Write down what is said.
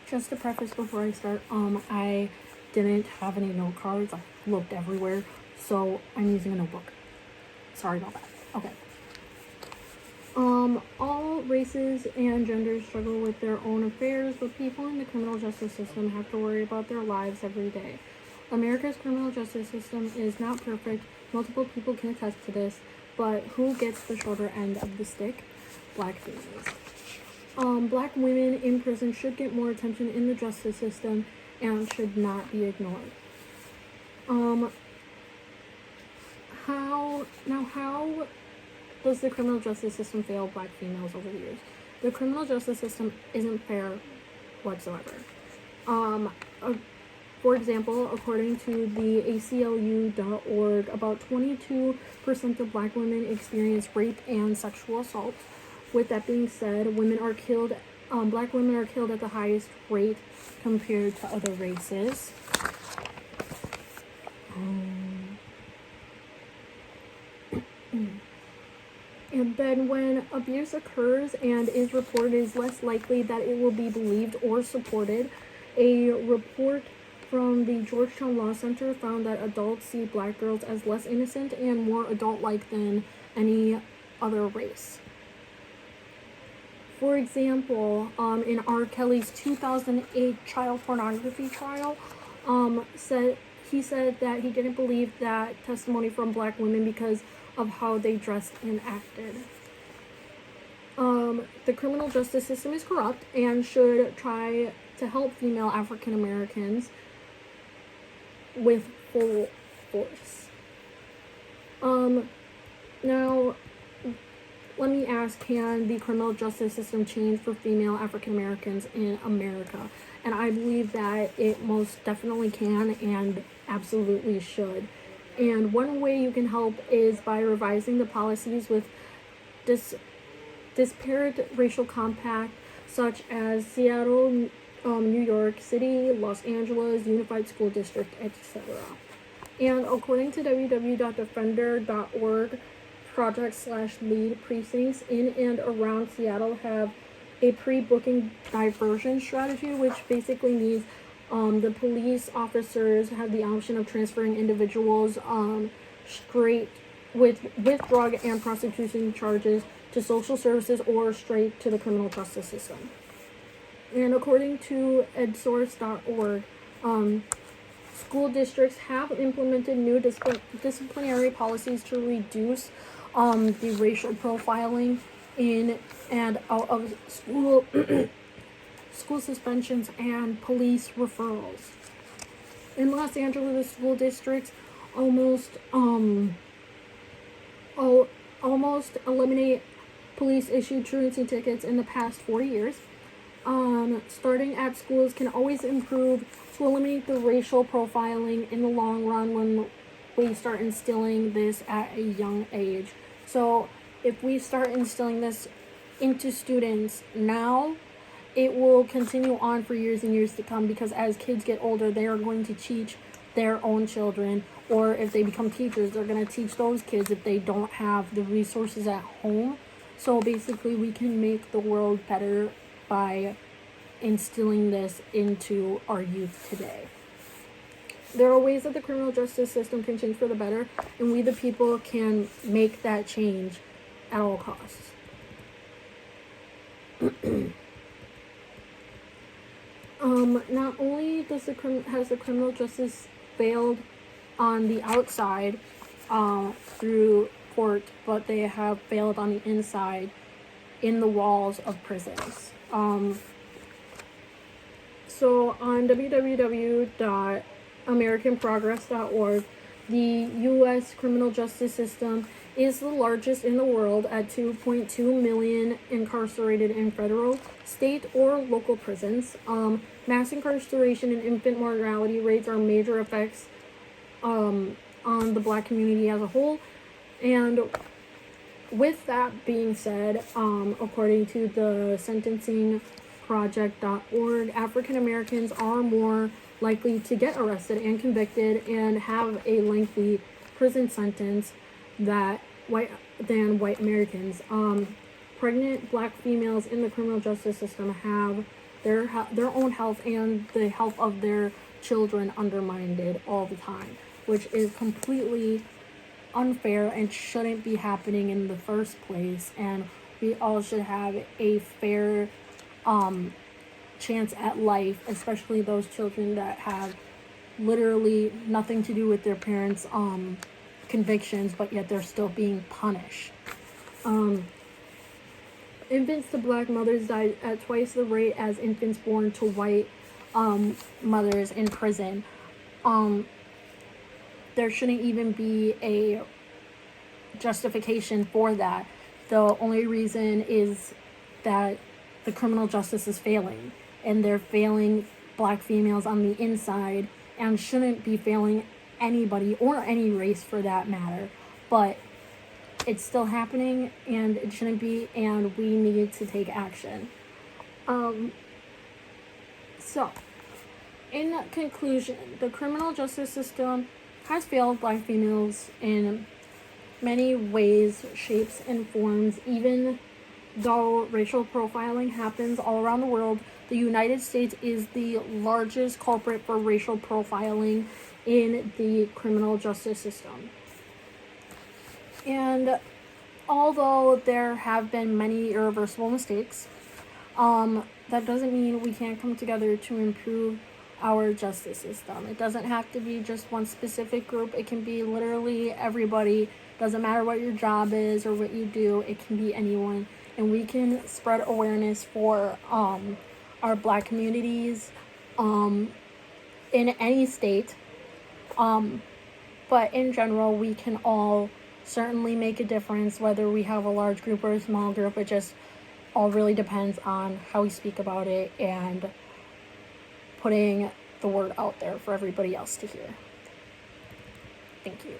Just to preface before I start, I didn't have any note cards. I looked everywhere, so I'm using a notebook. Sorry about that. Okay. All races and genders struggle with their own affairs, but people in the criminal justice system have to worry about their lives every day. America's criminal justice system is not perfect. Multiple people can attest to this, but who gets the shorter end of the stick? Black families. Black women in prison should get more attention in the justice system and should not be ignored. How does the criminal justice system fail black females over the years? The criminal justice system isn't fair whatsoever. For example, according to the ACLU.org, about 22% of black women experience rape and sexual assault. With that being said, black women are killed at the highest rate compared to other races. And then when abuse occurs and is reported, it is less likely that it will be believed or supported. A report from the Georgetown Law Center found that adults see black girls as less innocent and more adult-like than any other race. For example, in R. Kelly's 2008 child pornography trial, he said that he didn't believe that testimony from black women because of how they dressed and acted. The criminal justice system is corrupt and should try to help female African Americans with full force. Now, let me ask, can the criminal justice system change for female African Americans in America? And I believe that it most definitely can and absolutely should. And one way you can help is by revising the policies with disparate racial compact, such as Seattle, New York City, Los Angeles, Unified School District, etc. And according to www.defender.org, project/lead precincts in and around Seattle have a pre-booking diversion strategy, which basically means the police officers have the option of transferring individuals straight with drug and prostitution charges to social services or straight to the criminal justice system. And according to edsource.org, school districts have implemented new disciplinary policies to reduce the racial profiling in and out of school, school suspensions and police referrals. In Los Angeles, the school districts almost eliminate police-issued truancy tickets in the past 4 years. Starting at schools can always improve to eliminate the racial profiling in the long run when we start instilling this at a young age. So if we start instilling this into students now, it will continue on for years and years to come, because as kids get older, they are going to teach their own children, or if they become teachers, they're going to teach those kids if they don't have the resources at home. So basically, we can make the world better by instilling this into our youth today. There are ways that the criminal justice system can change for the better, and we the people can make that change at all costs. Not only has the criminal justice failed on the outside through court, but they have failed on the inside in the walls of prisons. So on www.americanprogress.org, the U.S. criminal justice system is the largest in the world at 2.2 million incarcerated in federal, state, or local prisons. Mass incarceration and infant mortality rates are major effects on the black community as a whole. And with that being said, according to the sentencingproject.org, African Americans are more likely to get arrested and convicted and have a lengthy prison sentence than white Americans. Pregnant black females in the criminal justice system have their own health and the health of their children undermined all the time, which is completely unfair and shouldn't be happening in the first place. And we all should have a fair chance at life, especially those children that have literally nothing to do with their parents' convictions, but yet they're still being punished. Infants to black mothers die at twice the rate as infants born to white mothers in prison. There shouldn't even be a justification for that. The only reason is that the criminal justice is failing, and they're failing black females on the inside, and shouldn't be failing anybody or any race for that matter. But it's still happening, and it shouldn't be, and we need to take action. So, in conclusion, the criminal justice system has failed black females in many ways, shapes, and forms. Even though racial profiling happens all around the world, the United States is the largest culprit for racial profiling in the criminal justice system. And although there have been many irreversible mistakes, that doesn't mean we can't come together to improve our justice system. It doesn't have to be just one specific group. It can be literally everybody. Doesn't matter what your job is or what you do. It can be anyone. And we can spread awareness for our black communities in any state. But in general, we can all certainly make a difference, whether we have a large group or a small group. It just all really depends on how we speak about it and putting the word out there for everybody else to hear. Thank you.